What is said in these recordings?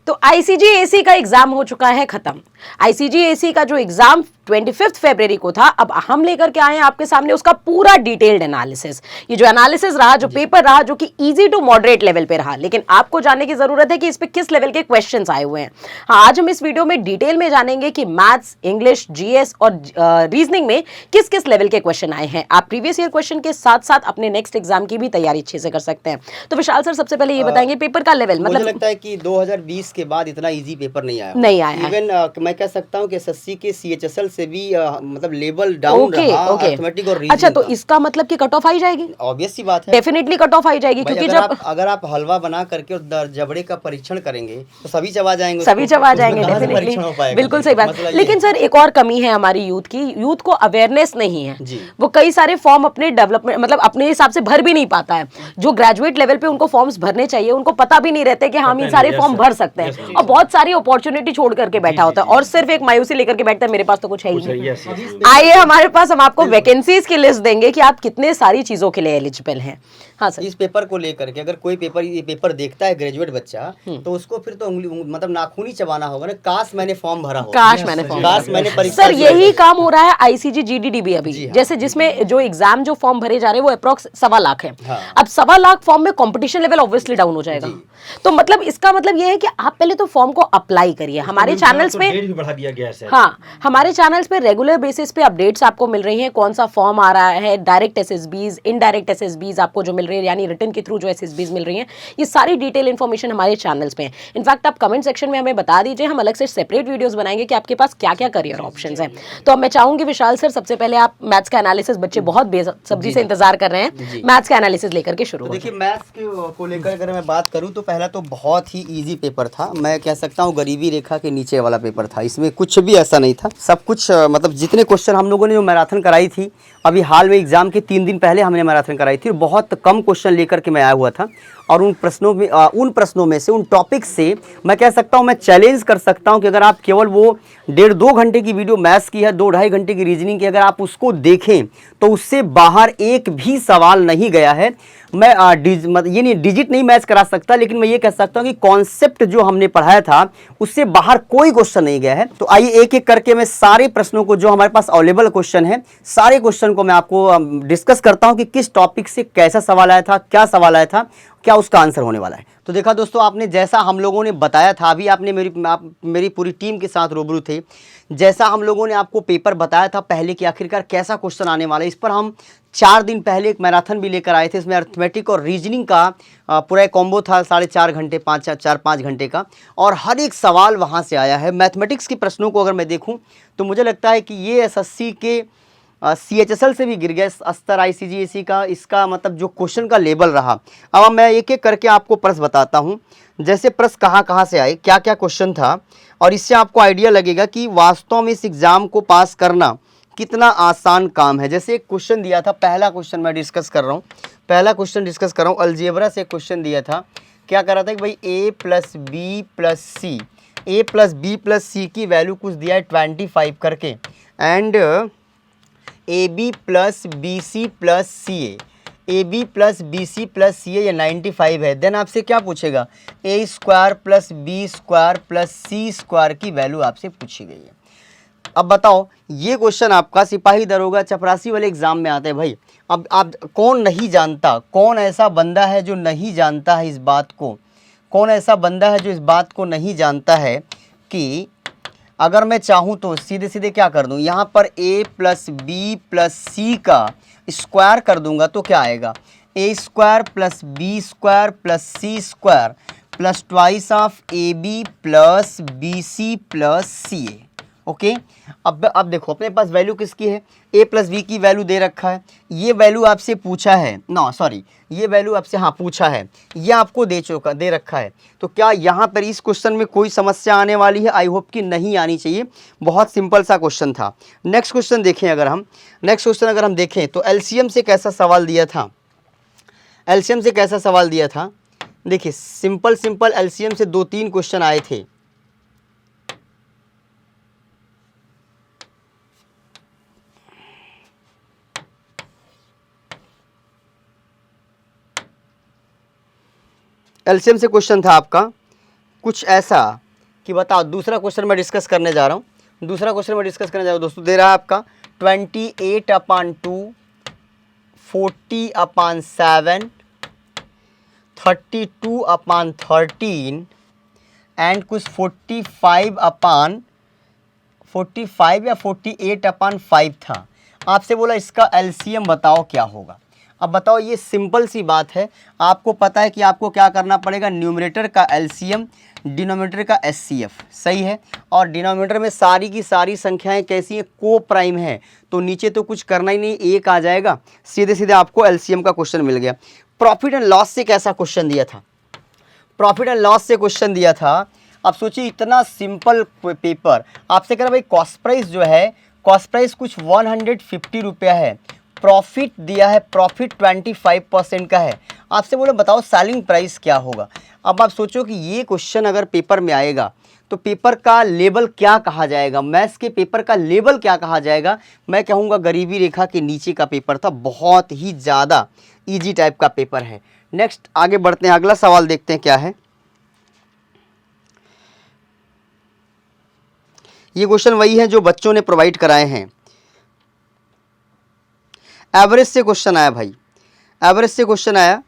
तो आईसीजीएसी का एग्जाम हो चुका है खत्म। आईसीजीएसी का जो एग्जाम 25 फरवरी को था, अब हम लेकर के आए हैं आपके सामने उसका पूरा डिटेल्ड एनालिसिस। ये जो एनालिसिस रहा, जो पेपर रहा, जो कि इजी टू मॉडरेट लेवल पे रहा, लेकिन आपको जानने की जरूरत है कि इस पे किस लेवल के क्वेश्चंस आए हुए हैं। हाँ, आज हम इस वीडियो में डिटेल में जानेंगे कि मैथ्स, इंग्लिश, जीएस और रीजनिंग में किस किस लेवल के क्वेश्चन आए हैं। आप प्रीवियस ईयर क्वेश्चन के साथ साथ अपने नेक्स्ट एग्जाम की भी तैयारी अच्छे से कर सकते हैं। तो विशाल सर, सबसे पहले ये बताएंगे पेपर का लेवल, मुझे मतलब लगता है कि 2020 के बाद इतना इजी पेपर नहीं आया नहीं आया है। इवन मैं कह सकता हूँ कि एसएससी के सीएचएसएल से भी मतलब लेवल डाउन रहा अर्थमेटिक और रीजनिंग अच्छा, तो का। इसका मतलब कि कट ऑफ आई जाएगी? ऑब्वियस सी बात है, डेफिनेटली कट ऑफ आई जाएगी, भाई क्योंकि अगर आप हलवा बना करके और जबड़े का परीक्षण करेंगे तो सभी चबा जाएंगे, सभी चबा जाएंगे उसमें कहाँ से डेफिनेटली। परीक्षण हो पाएगा? बिल्कुल सही बात। मसला ये लेकिन है। सर, एक और कमी है हमारी यूथ की, यूथ को अवेयरनेस नहीं है। जी। वो कई सारे फॉर्म अपने डेवलपमेंट मतलब अपने हिसाब से भर भी नहीं पाता है। जो ग्रेजुएट लेवल पे उनको फॉर्म्स भरने चाहिए, उनको पता भी नहीं रहते कि हम इन सारे फॉर्म भर सकते हैं, और बहुत सारी अपॉर्चुनिटी छोड़ करके बैठा होता है और सिर्फ एक मायूसी लेकर के बैठता है, मेरे पास तो कुछ है ही नहीं। आइए हमारे पास, हम आपको वैकेंसीज की लिस्ट देंगे कि आप कितने सारी चीजों के लिए एलिजिबल हैं। हाँ सर। इस पेपर को लेकर के अगर कोई ये पेपर देखता है ग्रेजुएट बच्चा, तो उसको फिर तो उंगली मतलब नाखून ही चबाना होगा ना, काश मैंने फॉर्म भरा हो, काश मैंने फॉर्म काश मैंने परीक्षा सर, दिया यही है। काम हो रहा है आईसीजी जीडीडी भी अभी। जी हाँ। जैसे जिसमें जो एग्जाम जो फॉर्म भरे जा रहे हैं वो अप्रोक्स 1.25 लाख है। हाँ। अब 1.25 लाख फॉर्म में कंपटीशन लेवल ऑब्वियसली डाउन हो जाएगा। तो मतलब इसका मतलब ये है कि आप पहले तो फॉर्म को अप्लाई करिए। हमारे चैनल्स पे डेट भी बढ़ा दिया गया है। हाँ, हमारे चैनल्स पे रेगुलर बेसिस पे अपडेट्स आपको मिल रही हैं, कौन सा फॉर्म आ रहा है, डायरेक्ट एसएसबीज, इनडायरेक्ट एसएसबीज आपको जो मिल रही है, यानी रिटर्न के थ्रू जो एसएसबीज मिल रही हैं, ये सारी डिटेल इन्फॉर्मेशन हमारे चैनल्स पे है। इनफैक्ट आप कमेंट सेक्शन में हमें बता दीजिए, हम अलग से सेपरेट वीडियोस बनाएंगे कि आपके पास क्या क्या करियर ऑप्शंस हैं। तो अब मैं चाहूंगी विशाल सर, सबसे पहले आप मैथ्स का एनालिसिस, बच्चे बहुत बेसब्री से इंतजार कर रहे हैं, मैथ्स का एनालिसिस लेकर के शुरू। तो देखिए, मैथ्स को लेकर अगर मैं बात करूं तो पहला तो बहुत ही इजी पेपर था। मैं कह सकता हूं गरीबी रेखा के नीचे वाला पेपर था। इसमें कुछ भी ऐसा नहीं था, सब कुछ मतलब जितने क्वेश्चन हम लोगों ने जो मैराथन कराई थी, अभी हाल में एग्जाम के 3 दिन पहले हमने मैराथन कराई थी, बहुत कम क्वेश्चन लेकर के मैं आया हुआ था। और उन प्रश्नों में से, उन टॉपिक से मैं कह सकता हूं, मैं चैलेंज कर सकता हूं कि अगर आप केवल वो 1.5-2 घंटे की वीडियो मैथ्स की है, 2-2.5 घंटे की रीजनिंग की, अगर आप उसको देखें तो उससे बाहर एक भी सवाल नहीं गया है। मैं ये नहीं डिजिट नहीं मैच करा सकता, लेकिन मैं ये कह सकता हूं कि कॉन्सेप्ट जो हमने पढ़ाया था उससे बाहर कोई क्वेश्चन नहीं गया है। तो आइए एक एक करके मैं सारे प्रश्नों को, जो हमारे पास अवेलेबल क्वेश्चन है, सारे क्वेश्चन को मैं आपको डिस्कस करता हूं कि किस टॉपिक से कैसा सवाल आया था, क्या सवाल आया था, क्या उसका आंसर होने वाला है। तो देखा दोस्तों, आपने जैसा हम लोगों ने बताया था, अभी आपने मेरी पूरी टीम के साथ रूबरू थे, जैसा हम लोगों ने आपको पेपर बताया था पहले कि आखिरकार कैसा क्वेश्चन आने वाला है, इस पर हम 4 दिन पहले एक मैराथन भी लेकर आए थे। इसमें अर्थमेटिक और रीजनिंग का पूरा एक कॉम्बो था, 4.5 घंटे 4-5 घंटे का, और हर एक सवाल वहाँ से आया है। मैथमेटिक्स के प्रश्नों को अगर मैं देखूँ तो मुझे लगता है कि ये एसएससी के सीएचएसएल से भी गिर गया स्तर आईसीजीएसी का, इसका मतलब जो क्वेश्चन का लेवल रहा। अब मैं एक एक करके आपको प्रश्न बताता हूँ, जैसे प्रश्न कहाँ से आए, क्या क्या क्वेश्चन था, और इससे आपको आइडिया लगेगा कि वास्तव में इस एग्ज़ाम को पास करना कितना आसान काम है। जैसे एक क्वेश्चन दिया था, पहला क्वेश्चन मैं डिस्कस कर रहा हूँ, अलजेब्रा से क्वेश्चन दिया था। क्या कर रहा था कि भाई a + b + c की वैल्यू कुछ दिया है 25 करके, and AB + BC + CA, AB + BC + CA ये 95 है। देन आपसे क्या पूछेगा, A² + B² + C² की वैल्यू आपसे पूछी गई है। अब बताओ, ये क्वेश्चन आपका सिपाही दरोगा चपरासी वाले एग्जाम में आता है भाई। अब आप कौन नहीं जानता, कौन ऐसा बंदा है जो नहीं जानता है इस बात को, कौन ऐसा बंदा है जो इस बात को नहीं जानता है कि अगर मैं चाहूँ तो सीधे सीधे क्या कर दूँ, यहाँ पर A + B + C का स्क्वायर कर दूंगा तो क्या आएगा, A² + B² + C² + twice of AB + BC + CA। Okay, अब देखो अपने पास वैल्यू किसकी है, A + B की वैल्यू दे रखा है, ये वैल्यू आपसे पूछा है, ये वैल्यू आपसे पूछा है, ये आपको दे रखा है। तो क्या यहाँ पर इस क्वेश्चन में कोई समस्या आने वाली है? आई होप कि नहीं आनी चाहिए, बहुत सिंपल सा क्वेश्चन था। नेक्स्ट क्वेश्चन देखें, अगर हम देखें तो एलसीएम से कैसा सवाल दिया था, देखिए सिंपल एलसीएम से 2-3 क्वेश्चन आए थे। एलसीएम से क्वेश्चन था आपका कुछ ऐसा कि बताओ, दूसरा क्वेश्चन मैं डिस्कस करने जा रहा हूँ। दूसरा क्वेश्चन मैं डिस्कस करने जा रहा हूँ दोस्तों। दे रहा है आपका 28/2, 40/7, 32/13 एंड कुछ 45 या 48/5 था। आपसे बोला इसका एलसीएम बताओ क्या होगा। अब बताओ, ये सिंपल सी बात है। आपको पता है कि आपको क्या करना पड़ेगा, न्यूमरेटर का एलसीएम, डिनोमिनेटर का एचसीएफ, सही है। और डिनोमिनेटर में सारी की सारी संख्याएं कैसी हैं, को प्राइम है, तो नीचे तो कुछ करना ही नहीं, एक आ जाएगा, सीधे सीधे आपको एलसीएम का क्वेश्चन मिल गया। प्रॉफिट एंड लॉस से कैसा क्वेश्चन दिया था, प्रॉफिट एंड लॉस से क्वेश्चन दिया था। अब सोचिए इतना सिंपल पेपर, आपसे कह रहा भाई कॉस्ट प्राइस जो है, कॉस्ट प्राइस कुछ 150 रुपया है, प्रॉफिट दिया है, प्रॉफिट 25% का है। आपसे बोले बताओ सेलिंग प्राइस क्या होगा। अब आप सोचो कि ये क्वेश्चन अगर पेपर में आएगा तो पेपर का लेवल क्या कहा जाएगा, मैथ्स के पेपर का लेवल क्या कहा जाएगा। मैं कहूँगा गरीबी रेखा के नीचे का पेपर था, बहुत ही ज़्यादा ईजी टाइप का पेपर है। नेक्स्ट आगे बढ़ते हैं, अगला सवाल देखते हैं क्या है। ये क्वेश्चन वही है जो बच्चों ने प्रोवाइड कराए हैं। एवरेज से क्वेश्चन आया भाई, एवरेज से क्वेश्चन आया।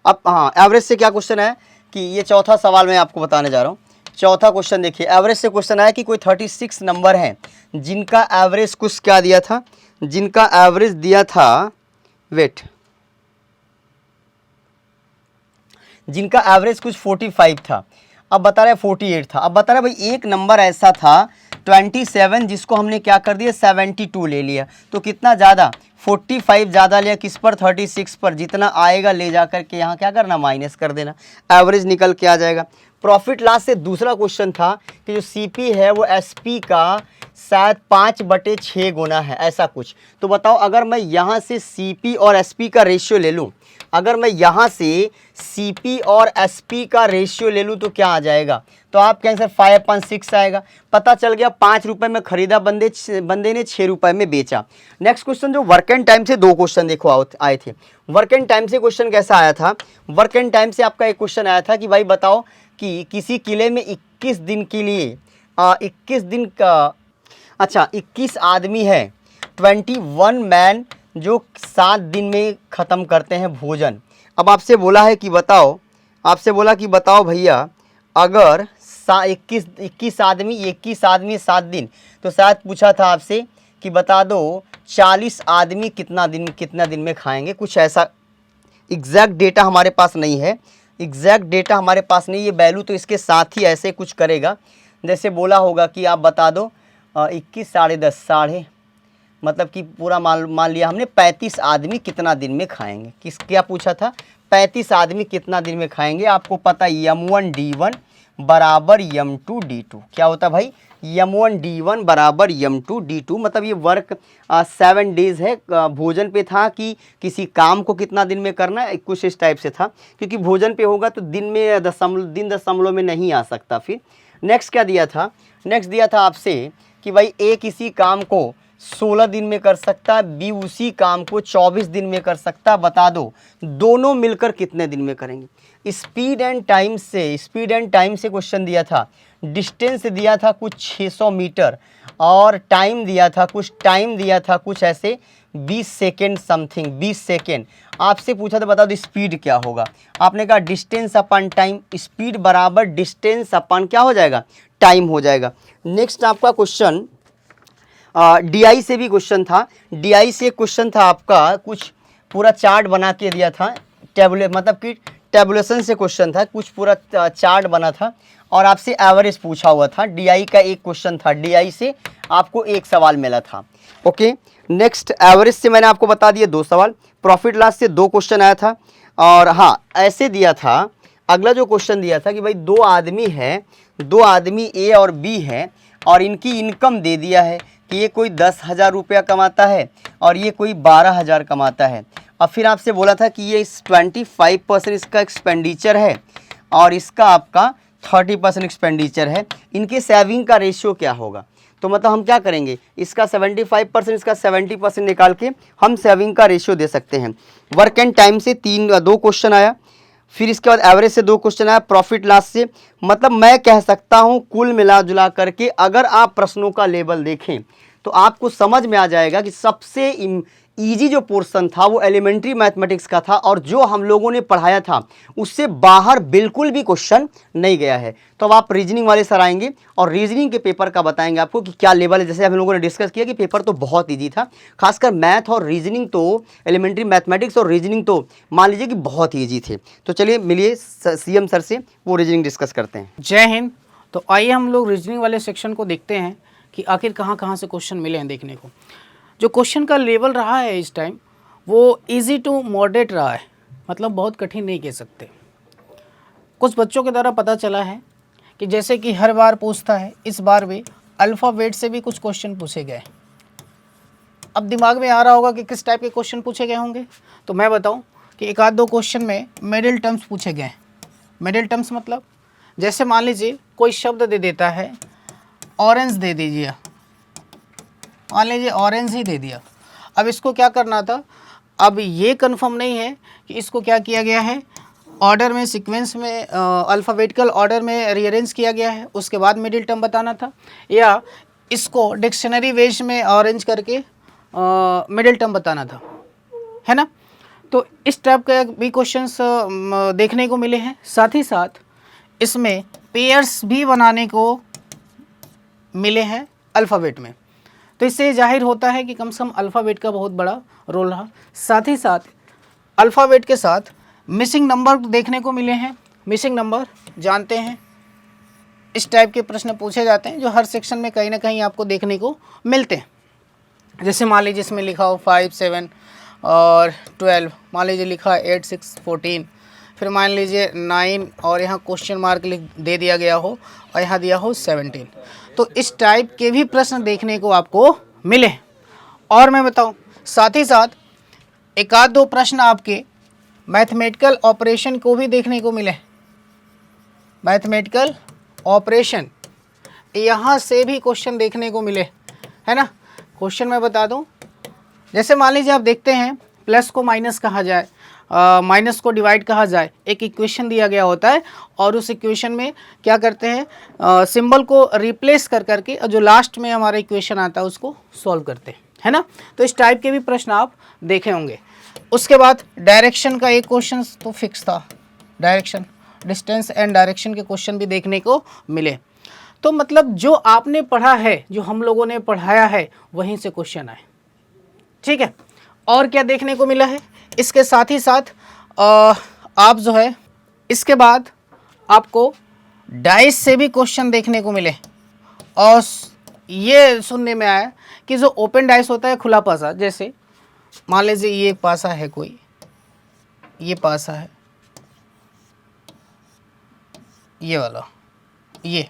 अब हाँ, एवरेज से क्या क्वेश्चन आया कि ये चौथा सवाल मैं आपको बताने जा रहा हूँ। चौथा क्वेश्चन देखिए, एवरेज से क्वेश्चन आया कि कोई 36 नंबर हैं जिनका एवरेज कुछ क्या दिया था, जिनका एवरेज दिया था, वेट, जिनका एवरेज कुछ 45 था। अब बता रहा है 48 था। अब बता रहा है भाई एक नंबर ऐसा था 27 जिसको हमने क्या कर दिया 72 ले लिया, तो कितना ज़्यादा 45 ज़्यादा लिया किस पर 36 पर, जितना आएगा ले जा कर के यहाँ क्या करना माइनस कर देना, एवरेज निकल के आ जाएगा। प्रॉफिट लॉस से दूसरा क्वेश्चन था कि जो सीपी है वो एसपी का शायद 5/6 गुना है, ऐसा कुछ। तो बताओ अगर मैं यहाँ से सीपी और एसपी का रेशियो ले लूँ, अगर मैं यहाँ से सीपी और एसपी का रेशियो ले लूँ तो क्या आ जाएगा, तो आपके आंसर 5/6 आएगा। पता चल गया 5 रुपये में खरीदा बंदे ने 6 रुपये में बेचा। नेक्स्ट क्वेश्चन जो वर्क एंड टाइम से दो क्वेश्चन देखो आए थे। वर्क एंड टाइम से क्वेश्चन कैसा आया था, वर्क एंड टाइम से आपका एक क्वेश्चन आया था कि भाई बताओ कि किसी किले में 21 दिन के लिए 21 दिन का, अच्छा 21 आदमी है, 21 मैन जो 7 दिन में ख़त्म करते हैं भोजन। अब आपसे बोला है कि बताओ, आपसे बोला कि बताओ भैया अगर 21 आदमी 7 दिन, तो शायद पूछा था आपसे कि बता दो 40 आदमी कितना दिन में खाएंगे, कुछ ऐसा। एग्जैक्ट डेटा हमारे पास नहीं है, एग्जैक्ट डेटा हमारे पास नहीं, ये वैल्यू तो इसके साथ ही ऐसे कुछ करेगा। जैसे बोला होगा कि आप बता दो 21 साढ़े 10 साढ़े, मतलब कि पूरा मान लिया हमने 35 आदमी कितना दिन में खाएंगे। क्या पूछा था, 35 आदमी कितना दिन में खाएंगे। आपको पता M1 D1 बराबर M2 D2 क्या होता भाई, M1 D1 बराबर M2 D2, मतलब ये वर्क 7 डेज है, भोजन पे था कि किसी काम को कितना दिन में करना है, कुछ इस टाइप से था, क्योंकि भोजन पे होगा तो दिन में दशमलव में नहीं आ सकता। फिर नेक्स्ट क्या दिया था, नेक्स्ट दिया था आपसे कि भाई ए किसी काम को 16 दिन में कर सकता है, बी उसी काम को 24 दिन में कर सकता है। बता दो दोनों मिलकर कितने दिन में करेंगे। स्पीड एंड टाइम से क्वेश्चन दिया था, डिस्टेंस दिया था कुछ 600 मीटर और टाइम दिया था कुछ ऐसे 20 सेकेंड समथिंग, 20 सेकेंड। आपसे पूछा था बता दो स्पीड क्या होगा, आपने कहा डिस्टेंस अपन टाइम, स्पीड बराबर डिस्टेंस अपन क्या हो जाएगा, टाइम हो जाएगा। नेक्स्ट आपका क्वेश्चन डीआई से भी क्वेश्चन था, डीआई से क्वेश्चन था आपका कुछ पूरा चार्ट बना के दिया था, मतलब कि टेबुलेशन से क्वेश्चन था, कुछ पूरा चार्ट बना था और आपसे एवरेज पूछा हुआ था। डीआई का एक क्वेश्चन था, डीआई से आपको एक सवाल मिला था। ओके, नेक्स्ट एवरेज से मैंने आपको बता दिया 2 सवाल, प्रॉफिट लॉस से 2 क्वेश्चन आया था। और हाँ ऐसे दिया था, अगला जो क्वेश्चन दिया था कि भाई 2 आदमी है, 2 आदमी ए और बी है और इनकी इनकम दे दिया है कि ये कोई 10,000 रुपया कमाता है और ये कोई 12,000 कमाता है। अब फिर आपसे बोला था कि ये 25% इसका एक्सपेंडिचर है और इसका आपका 30% एक्सपेंडिचर है, इनके सेविंग का रेशियो क्या होगा। तो मतलब हम क्या करेंगे, इसका 75% इसका 70% निकाल के हम सेविंग का रेशियो दे सकते हैं। वर्क एंड टाइम से 2 क्वेश्चन आया, फिर इसके बाद एवरेज से 2 क्वेश्चन आया, प्रॉफिट लॉस से। मतलब मैं कह सकता हूं कुल मिला जुला करके अगर आप प्रश्नों का लेवल देखें तो आपको समझ में आ जाएगा कि सबसे इजी जो पोर्शन था वो एलिमेंट्री मैथमेटिक्स का था, और जो हम लोगों ने पढ़ाया था उससे बाहर बिल्कुल भी क्वेश्चन नहीं गया है। तो अब आप रीजनिंग वाले सर आएंगे और रीजनिंग के पेपर का बताएंगे आपको कि क्या लेवल है। जैसे हम लोगों ने डिस्कस किया कि पेपर तो बहुत ईजी था, खासकर मैथ और रीजनिंग तो, एलिमेंट्री मैथमेटिक्स और रीजनिंग तो मान लीजिए कि बहुत ईजी थे। तो चलिए मिलिए सीएम सर से, वो रीजनिंग डिस्कस करते हैं। जय हिंद। तो आइए हम लोग रीजनिंग वाले सेक्शन को देखते हैं कि आखिर कहाँ कहाँ से क्वेश्चन मिले हैं देखने को। जो क्वेश्चन का लेवल रहा है इस टाइम वो इजी टू मॉडरेट रहा है, मतलब बहुत कठिन नहीं कह सकते। कुछ बच्चों के द्वारा पता चला है कि जैसे कि हर बार पूछता है, इस बार भी अल्फ़ाबेट से भी कुछ क्वेश्चन पूछे गए। अब दिमाग में आ रहा होगा कि किस टाइप के क्वेश्चन पूछे गए होंगे, तो मैं बताऊं कि एक आध दो क्वेश्चन में मिडिल टर्म्स पूछे गए। मिडिल टर्म्स मतलब जैसे मान लीजिए कोई शब्द दे देता है, ऑरेंज दे दीजिए, मान लीजिए ऑरेंज ही दे दिया। अब इसको क्या करना था, अब ये कंफर्म नहीं है कि इसको क्या किया गया है, ऑर्डर में, सीक्वेंस में, अल्फ़ाबेटिकल ऑर्डर में रीअरेंज किया गया है, उसके बाद मिडिल टर्म बताना था, या इसको डिक्शनरी वेज में अरेंज करके मिडिल टर्म बताना था, है ना। तो इस टाइप के भी क्वेश्चंस देखने को मिले हैं। साथ ही साथ इसमें पेयर्स भी बनाने को मिले हैं अल्फ़ाबेट में। तो इससे जाहिर होता है कि कम से कम अल्फ़ाबेट का बहुत बड़ा रोल रहा। साथ ही साथ अल्फ़ाबेट के साथ मिसिंग नंबर देखने को मिले हैं। मिसिंग नंबर जानते हैं, इस टाइप के प्रश्न पूछे जाते हैं जो हर सेक्शन में कहीं ना कहीं आपको देखने को मिलते हैं। जैसे मान लीजिए इसमें लिखा हो 5, 7 और 12, मान लीजिए लिखा 8, 6, 14, फिर मान लीजिए 9 और यहाँ क्वेश्चन मार्क दे दिया गया हो और यहाँ दिया हो 17। तो इस टाइप के भी प्रश्न देखने को आपको मिले। और मैं बताऊं साथ ही साथ एक आध दो प्रश्न आपके मैथमेटिकल ऑपरेशन को भी देखने को मिले। मैथमेटिकल ऑपरेशन, यहाँ से भी क्वेश्चन देखने को मिले, है ना। क्वेश्चन मैं बता दूं, जैसे मान लीजिए आप देखते हैं प्लस को माइनस कहा जाए, माइनस को डिवाइड कहा जाए, एक इक्वेशन दिया गया होता है और उस इक्वेशन में क्या करते हैं, सिंबल को रिप्लेस कर करके जो लास्ट में हमारा इक्वेशन आता है उसको सॉल्व करते हैं, है ना। तो इस टाइप के भी प्रश्न आप देखे होंगे। उसके बाद डायरेक्शन का एक क्वेश्चन तो फिक्स था, डायरेक्शन, डिस्टेंस एंड डायरेक्शन के क्वेश्चन भी देखने को मिले। तो मतलब जो आपने पढ़ा है, जो हम लोगों ने पढ़ाया है, वहीं से क्वेश्चन आए, ठीक है। और क्या देखने को मिला है, इसके साथ ही साथ आप जो है इसके बाद आपको डाइस से भी क्वेश्चन देखने को मिले। और ये सुनने में आया कि जो ओपन डाइस होता है, खुला पासा, जैसे मान लीजिए ये पासा है, कोई ये पासा है, ये वाला, ये,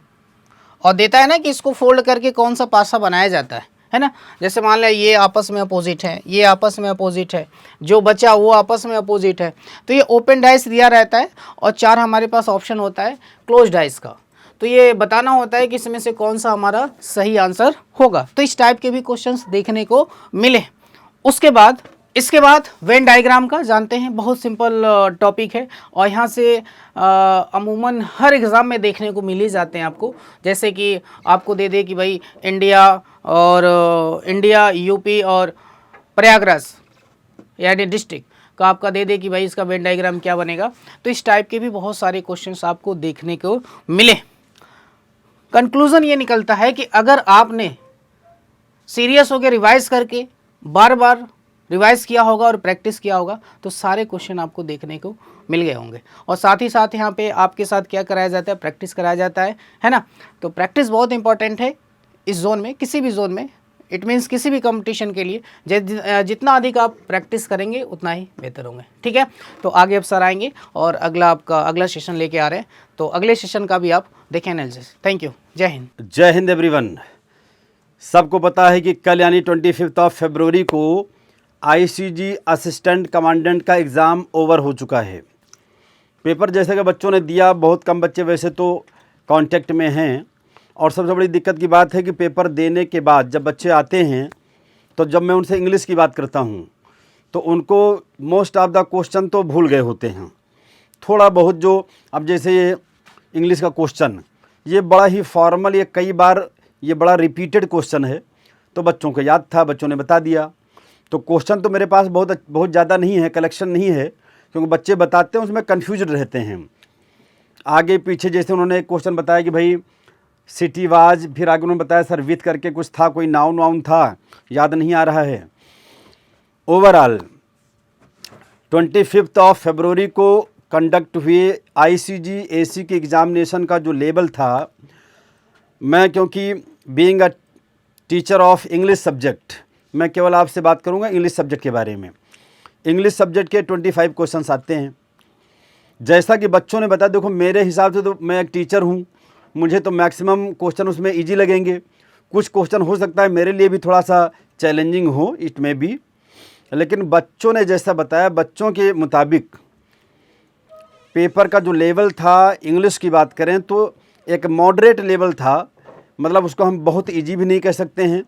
और देता है ना कि इसको फोल्ड करके कौन सा पासा बनाया जाता है ना। जैसे मान लिया ये आपस में अपोजिट है, ये आपस में अपोजिट है, जो बचा वो आपस में अपोजिट है। तो ये ओपन डाइस दिया रहता है और 4 हमारे पास ऑप्शन होता है क्लोज डाइस का। तो ये बताना होता है कि इसमें से कौन सा हमारा सही आंसर होगा। तो इस टाइप के भी क्वेश्चंस देखने को मिले। उसके बाद इसके बाद वेन डायग्राम का जानते हैं, बहुत सिंपल टॉपिक है और यहाँ से अमूमन हर एग्ज़ाम में देखने को मिल ही जाते हैं आपको। जैसे कि आपको दे दे कि भाई इंडिया यूपी और प्रयागराज यानी डिस्ट्रिक्ट का आपका दे दे कि भाई इसका वेन डायग्राम क्या बनेगा। तो इस टाइप के भी बहुत सारे क्वेश्चंस आपको देखने को मिले। कंक्लूज़न ये निकलता है कि अगर आपने सीरियस होकर रिवाइज करके बार बार रिवाइज किया होगा और प्रैक्टिस किया होगा तो सारे क्वेश्चन आपको देखने को मिल गए होंगे। और साथ ही साथ यहाँ पे आपके साथ क्या कराया जाता है, प्रैक्टिस कराया जाता है ना। तो प्रैक्टिस बहुत इंपॉर्टेंट है इस जोन में, किसी भी जोन में, इट मीन्स किसी भी कंपटीशन के लिए जितना अधिक आप प्रैक्टिस करेंगे उतना ही बेहतर होंगे, ठीक है। तो आगे अब सर आएंगे और अगला सेशन लेके आ रहे हैं, तो अगले सेशन का भी आप देखें एनालिसिस। थैंक यू, जय हिंद। जय हिंद एवरीवन। सबको पता है कि कल यानी 25 फरवरी को आईसीजी असिस्टेंट कमांडेंट का एग्ज़ाम ओवर हो चुका है। पेपर जैसे कि बच्चों ने दिया, बहुत कम बच्चे वैसे तो कांटेक्ट में हैं। और सबसे बड़ी दिक्कत की बात है कि पेपर देने के बाद जब बच्चे आते हैं तो जब मैं उनसे इंग्लिश की बात करता हूं तो उनको मोस्ट ऑफ द क्वेश्चन तो भूल गए होते हैं। थोड़ा बहुत जो, अब जैसे ये इंग्लिश का क्वेश्चन, ये बड़ा ही फॉर्मल, ये कई बार ये बड़ा रिपीटेड क्वेश्चन है, तो बच्चों को याद था, बच्चों ने बता दिया। तो क्वेश्चन तो मेरे पास बहुत ज़्यादा नहीं है, कलेक्शन नहीं है, क्योंकि बच्चे बताते हैं उसमें कन्फ्यूज रहते हैं आगे पीछे। जैसे उन्होंने एक क्वेश्चन बताया कि भाई सिटी वाज, फिर आगे उन्होंने बताया सर विथ करके कुछ था, कोई नाउन वाउन था, याद नहीं आ रहा है। ओवरऑल 25 फरवरी को कंडक्ट हुए आईसीजी एसी के एग्ज़ामिनेशन का जो लेवल था, मैं क्योंकि being a teacher of English subject, मैं केवल आपसे बात करूंगा इंग्लिश सब्जेक्ट के बारे में। इंग्लिश सब्जेक्ट के 25 क्वेश्चंस आते हैं। जैसा कि बच्चों ने बताया, देखो मेरे हिसाब से तो मैं एक टीचर हूँ, मुझे तो मैक्सिमम क्वेश्चन उसमें इजी लगेंगे। कुछ क्वेश्चन हो सकता है मेरे लिए भी थोड़ा सा चैलेंजिंग हो, इट में बी, लेकिन बच्चों ने जैसा बताया, बच्चों के मुताबिक पेपर का जो लेवल था, इंग्लिश की बात करें तो एक मॉडरेट लेवल था। मतलब उसको हम बहुत इजी भी नहीं कह सकते हैं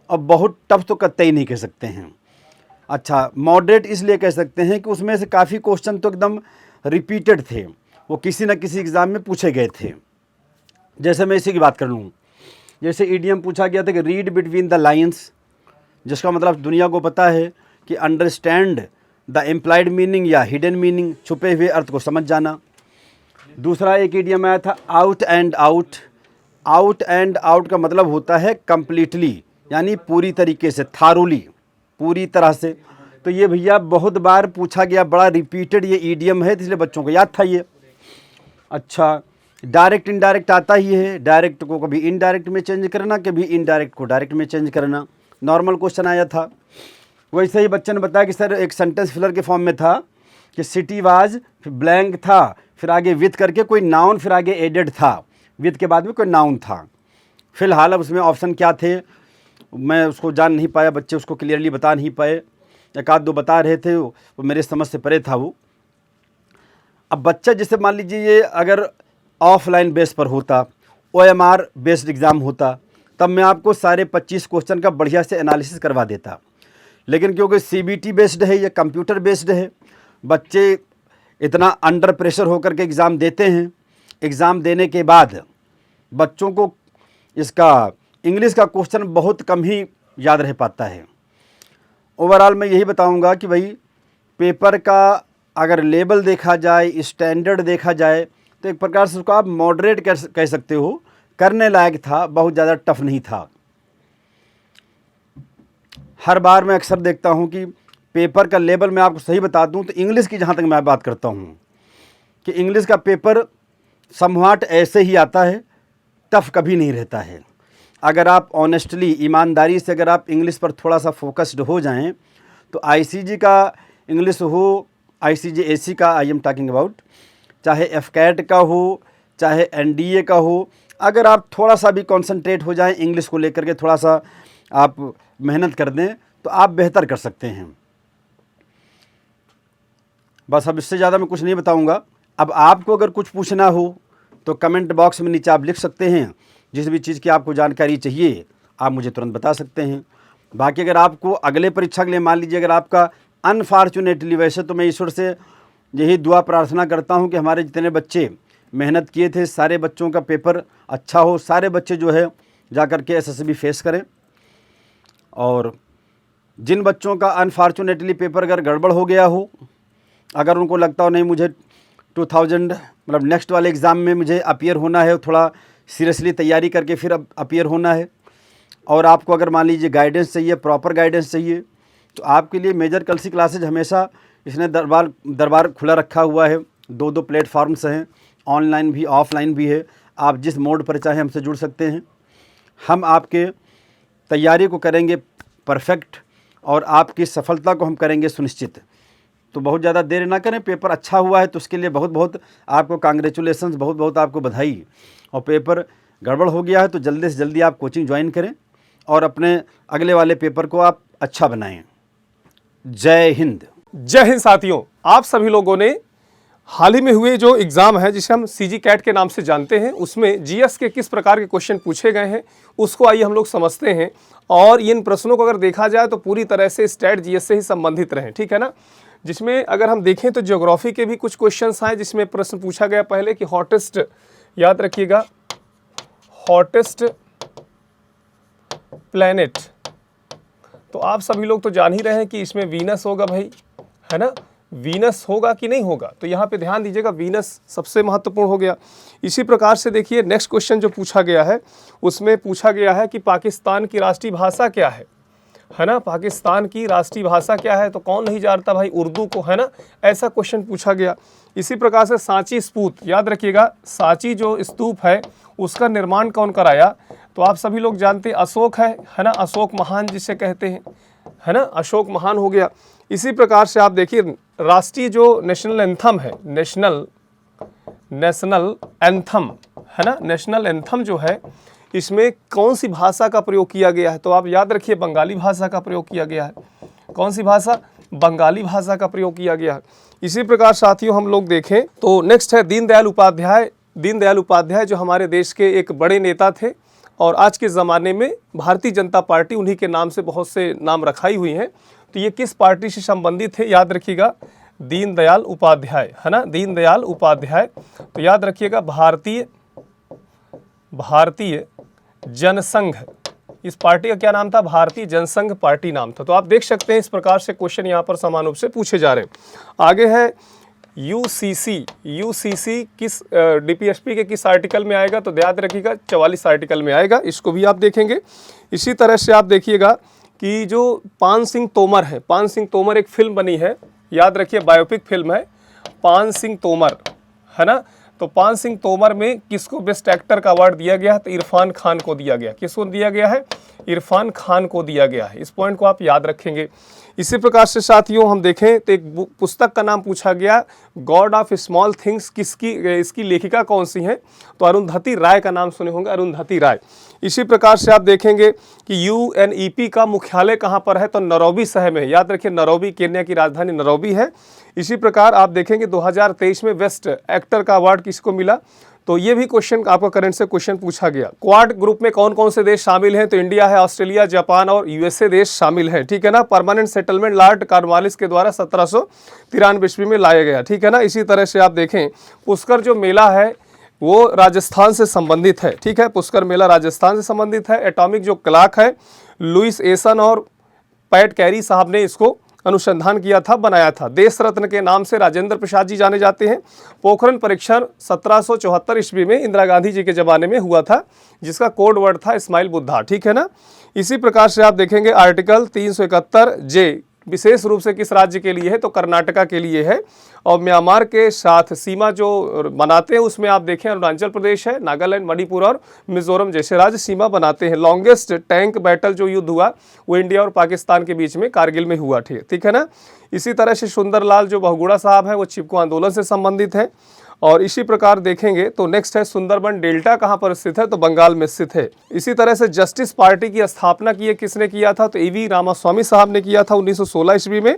और बहुत टफ तो कतई नहीं कह सकते हैं। अच्छा, मॉडरेट इसलिए कह सकते हैं कि उसमें से काफ़ी क्वेश्चन तो एकदम रिपीटेड थे, वो किसी न किसी एग्ज़ाम में पूछे गए थे। जैसे मैं इसी की बात कर लूँ, जैसे ईडीएम पूछा गया था कि रीड बिटवीन द लाइन्स, जिसका मतलब दुनिया को पता है कि अंडरस्टैंड द इम्प्लाइड मीनिंग या हिडन मीनिंग, छुपे हुए अर्थ को समझ जाना। दूसरा एक ईडीएम आया था out and out. Out and out का मतलब होता है कम्प्लीटली, यानी पूरी तरीके से, थारोली, पूरी तरह से। तो ये भैया बहुत बार पूछा गया, बड़ा रिपीटेड ये ईडीएम है, इसलिए बच्चों को याद था ये। अच्छा, डायरेक्ट इनडायरेक्ट आता ही है, डायरेक्ट को कभी इनडायरेक्ट में चेंज करना, कभी इनडायरेक्ट को डायरेक्ट में चेंज करना। नॉर्मल क्वेश्चन आया था। वैसे ही बच्चे ने बताया कि सर एक सेंटेंस फिलर के फॉर्म में था कि सिटी वाज, फिर ब्लैंक था, फिर आगे विथ करके कोई नाउन, फिर आगे एडेड था, विथ के बाद में कोई नाउन था। फिलहाल अब उसमें ऑप्शन क्या थे मैं उसको जान नहीं पाया, बच्चे उसको क्लियरली बता नहीं पाए, एक आध दो बता रहे थे, वो मेरे समझ से परे था वो। अब बच्चा जैसे मान लीजिए ये अगर ऑफलाइन बेस पर होता, OMR बेस्ड एग्ज़ाम होता, तब मैं आपको सारे 25 क्वेश्चन का बढ़िया से एनालिसिस करवा देता। लेकिन क्योंकि CBT बेस्ड है, ये कंप्यूटर बेस्ड है, बच्चे इतना अंडर प्रेशर होकर के एग्ज़ाम देते हैं। एग्ज़ाम देने के बाद बच्चों को इसका इंग्लिश का क्वेश्चन बहुत कम ही याद रह पाता है। ओवरऑल मैं यही बताऊंगा कि भाई पेपर का अगर लेवल देखा जाए, स्टैंडर्ड देखा जाए, तो एक प्रकार से उसको आप मॉडरेट कह सकते हो, करने लायक था, बहुत ज़्यादा टफ नहीं था। हर बार मैं अक्सर देखता हूं कि पेपर का लेवल, मैं आपको सही बता दूं तो इंग्लिश की जहां तक मैं बात करता हूं कि इंग्लिश का पेपर समव्हाट ऐसे ही आता है, टफ कभी नहीं रहता है। अगर आप ऑनेस्टली, ईमानदारी से अगर आप इंग्लिश पर थोड़ा सा फोकस्ड हो जाएं, तो आईसीजी का इंग्लिश हो, आईसीजी एसी का आई एम टॉकिंग अबाउट, चाहे एफकैट का हो, चाहे एनडीए का हो, अगर आप थोड़ा सा भी कंसंट्रेट हो जाएं इंग्लिश को लेकर के, थोड़ा सा आप मेहनत कर दें, तो आप बेहतर कर सकते हैं। बस अब इससे ज़्यादा मैं कुछ नहीं बताऊंगा। अब आपको अगर कुछ पूछना हो तो कमेंट बॉक्स में नीचे आप लिख सकते हैं, जिस भी चीज़ की आपको जानकारी चाहिए आप मुझे तुरंत बता सकते हैं। बाकी अगर आपको अगले परीक्षा के लिए मान लीजिए अगर आपका अनफॉर्चुनेटली, वैसे तो मैं ईश्वर से यही दुआ प्रार्थना करता हूं कि हमारे जितने बच्चे मेहनत किए थे, सारे बच्चों का पेपर अच्छा हो, सारे बच्चे जो है जा कर के SSB फेस करें। और जिन बच्चों का अनफॉर्चुनेटली पेपर अगर गड़बड़ हो गया हो, अगर उनको लगता हो नहीं मुझे 2000 मतलब नेक्स्ट वाले एग्ज़ाम में मुझे अपीयर होना है, थोड़ा सीरियसली तैयारी करके फिर अब अपीयर होना है, और आपको अगर मान लीजिए गाइडेंस चाहिए, प्रॉपर गाइडेंस चाहिए, तो आपके लिए मेजर कलसी क्लासेज हमेशा इसने दरबार खुला रखा हुआ है। 2 प्लेटफॉर्म्स हैं, ऑनलाइन भी ऑफलाइन भी है। आप जिस मोड पर चाहें हमसे जुड़ सकते हैं। हम आपके तैयारी को करेंगे परफेक्ट और आपकी सफलता को हम करेंगे सुनिश्चित। तो बहुत ज़्यादा देर ना करें, पेपर अच्छा हुआ है तो उसके लिए बहुत बहुत आपको कांग्रेचुलेसन्स, बहुत बहुत आपको बधाई। और पेपर गड़बड़ हो गया है तो जल्दी से जल्दी आप कोचिंग ज्वाइन करें और अपने अगले वाले पेपर को आप अच्छा बनाएं। जय हिंद। जय हिंद साथियों, आप सभी लोगों ने हाल ही में हुए जो एग्ज़ाम है जिसे हम सीजी कैट के नाम से जानते हैं, उसमें जीएस के किस प्रकार के क्वेश्चन पूछे गए हैं उसको आइए हम लोग समझते हैं। और इन प्रश्नों को अगर देखा जाए तो पूरी तरह से स्टैट जीएस से ही संबंधित रहे, ठीक है ना। जिसमें अगर हम देखें तो ज्योग्राफी के भी कुछ क्वेश्चंस आए, जिसमें प्रश्न पूछा गया पहले कि हॉटेस्ट, याद रखिएगा, हॉटेस्ट प्लैनेट। तो आप सभी लोग तो जान ही रहे हैं कि इसमें वीनस होगा भाई, है ना, वीनस होगा कि नहीं होगा, तो यहाँ पे ध्यान दीजिएगा, वीनस सबसे महत्वपूर्ण हो गया। इसी प्रकार से देखिए नेक्स्ट क्वेश्चन जो पूछा गया है, उसमें पूछा गया है कि पाकिस्तान की राष्ट्रीय भाषा क्या है ना, पाकिस्तान की राष्ट्रीय भाषा क्या है, तो कौन नहीं जानता भाई उर्दू को, है ना, ऐसा क्वेश्चन पूछा गया। इसी प्रकार से सांची स्तूप, याद रखिएगा, सांची जो स्तूप है उसका निर्माण कौन कराया, तो आप सभी लोग जानते हैं अशोक है ना, अशोक महान जिसे कहते हैं, है ना, अशोक महान हो गया। इसी प्रकार से आप देखिए राष्ट्रीय जो नेशनल एंथम है, नेशनल एंथम, है ना, नेशनल एंथम जो है इसमें कौन सी भाषा का प्रयोग किया गया है, तो आप याद रखिए बंगाली भाषा का प्रयोग किया गया है। कौन सी भाषा, बंगाली भाषा का प्रयोग किया गया है। इसी प्रकार साथियों हम लोग देखें तो नेक्स्ट है दीनदयाल उपाध्याय। दीनदयाल उपाध्याय जो हमारे देश के एक बड़े नेता थे और आज के ज़माने में भारतीय जनता पार्टी उन्हीं के नाम से बहुत से नाम रखाई हुई हैं, तो ये किस पार्टी से संबंधित है, याद रखिएगा, दीनदयाल उपाध्याय, है ना, दीनदयाल उपाध्याय। तो याद रखिएगा भारतीय जनसंघ, इस पार्टी का क्या नाम था, भारतीय जनसंघ पार्टी नाम था। तो आप देख सकते हैं इस प्रकार से क्वेश्चन यहाँ पर समान रूप से पूछे जा रहे हैं। आगे है यूसीसी। यूसीसी किस डीपीएसपी के किस आर्टिकल में आएगा, तो याद रखिएगा 44 आर्टिकल में आएगा, इसको भी आप देखेंगे। इसी तरह से आप देखिएगा कि जो पान सिंह तोमर है, पान सिंह तोमर एक फिल्म बनी है, याद रखिए बायोपिक फिल्म है पान सिंह तोमर, है ना, तो पान सिंह तोमर में किसको बेस्ट एक्टर का अवार्ड दिया गया है, तो इरफान खान को दिया गया। किसको दिया गया है, इरफान खान को दिया गया है। इस पॉइंट को आप याद रखेंगे। इसी प्रकार से साथियों हम देखें तो एक पुस्तक का नाम पूछा गया, गॉड ऑफ स्मॉल थिंग्स, किसकी, इसकी लेखिका कौन सी है, तो अरुंधति राय का नाम सुने होंगे, अरुंधति राय। इसी प्रकार से आप देखेंगे कि यूएनईपी का मुख्यालय कहाँ पर है, तो नैरोबी शहर में है। याद रखिए नैरोबी, केन्या की राजधानी नैरोबी है। इसी प्रकार आप देखेंगे 2023 में बेस्ट एक्टर का अवार्ड किसको मिला, तो ये भी क्वेश्चन आपका करंट से क्वेश्चन पूछा गया। क्वाड ग्रुप में कौन कौन से देश शामिल हैं, तो इंडिया है, ऑस्ट्रेलिया, जापान और यूएसए देश शामिल हैं, ठीक है ना। परमानेंट सेटलमेंट लॉर्ड कॉर्नवालिस के द्वारा 1793 ईस्वी में लाया गया, ठीक है ना। इसी तरह से आप देखें पुष्कर जो मेला है वो राजस्थान से संबंधित है, ठीक है, पुष्कर मेला राजस्थान से संबंधित है। एटॉमिक जो क्लॉक है लुइस एसन और पैट कैरी साहब ने इसको अनुसंधान किया था, बनाया था। देश रत्न के नाम से राजेंद्र प्रसाद जी जाने जाते हैं। पोखरण परीक्षण 1774 ईस्वी में इंदिरा गांधी जी के ज़माने में हुआ था, जिसका कोड वर्ड था इस्माइल बुद्धा, ठीक है ना। इसी प्रकार से आप देखेंगे आर्टिकल 371 जे विशेष रूप से किस राज्य के लिए है, तो कर्नाटका के लिए है। और म्यांमार के साथ सीमा जो बनाते हैं उसमें आप देखें अरुणाचल प्रदेश है, नागालैंड, मणिपुर और मिजोरम जैसे राज्य सीमा बनाते हैं। लॉन्गेस्ट टैंक बैटल जो युद्ध हुआ वो इंडिया और पाकिस्तान के बीच में कारगिल में हुआ, ठीक है ना। इसी तरह से सुंदरलाल जो बहुगुणा साहब हैं वो चिपको आंदोलन से संबंधित है। और इसी प्रकार देखेंगे तो नेक्स्ट है सुंदरबन डेल्टा कहाँ पर स्थित है, तो बंगाल में स्थित है। इसी तरह से जस्टिस पार्टी की स्थापना की किसने किया था, तो एवी रामास्वामी साहब ने किया था 1916 ईस्वी में।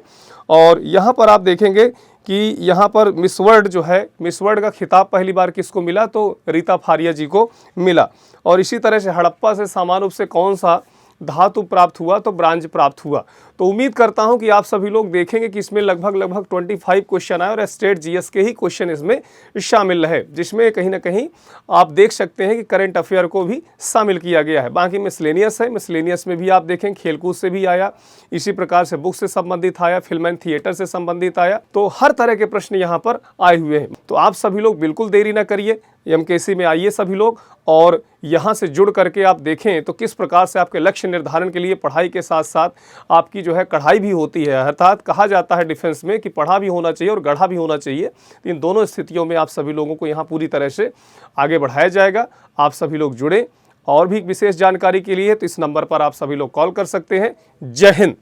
और यहाँ पर आप देखेंगे कि यहाँ पर मिस वर्ल्ड जो है, मिस वर्ल्ड का खिताब पहली बार किसको मिला, तो रीता फारिया जी को मिला। और इसी तरह से हड़प्पा से समान रूप से कौन सा धातु प्राप्त हुआ, तो ब्रांज प्राप्त हुआ। तो उम्मीद करता हूं कि आप सभी लोग देखेंगे कि इसमें लगभग 25 क्वेश्चन आए और स्टेट जीएस के ही क्वेश्चन इसमें शामिल रहे, जिसमें कहीं ना कहीं आप देख सकते हैं कि करंट अफेयर को भी शामिल किया गया है। बाकी मिसलेनियस है, मिसलेनियस में भी आप देखें खेलकूद से भी आया, इसी प्रकार से बुक से संबंधित आया, फिल्म एंड थिएटर से संबंधित आया, तो हर तरह के प्रश्न यहाँ पर आए हुए हैं। तो आप सभी लोग बिल्कुल देरी न करिए, एमकेसी में आइए सभी लोग, और यहाँ से जुड़ करके आप देखें तो किस प्रकार से आपके लक्ष्य निर्धारण के लिए पढ़ाई के साथ साथ आपकी जो है कढ़ाई भी होती है। अर्थात कहा जाता है डिफेंस में कि पढ़ा भी होना चाहिए और गढ़ा भी होना चाहिए। इन दोनों स्थितियों में आप सभी लोगों को यहाँ पूरी तरह से आगे बढ़ाया जाएगा। आप सभी लोग जुड़े, और भी विशेष जानकारी के लिए तो इस नंबर पर आप सभी लोग कॉल कर सकते हैं। जय हिंद।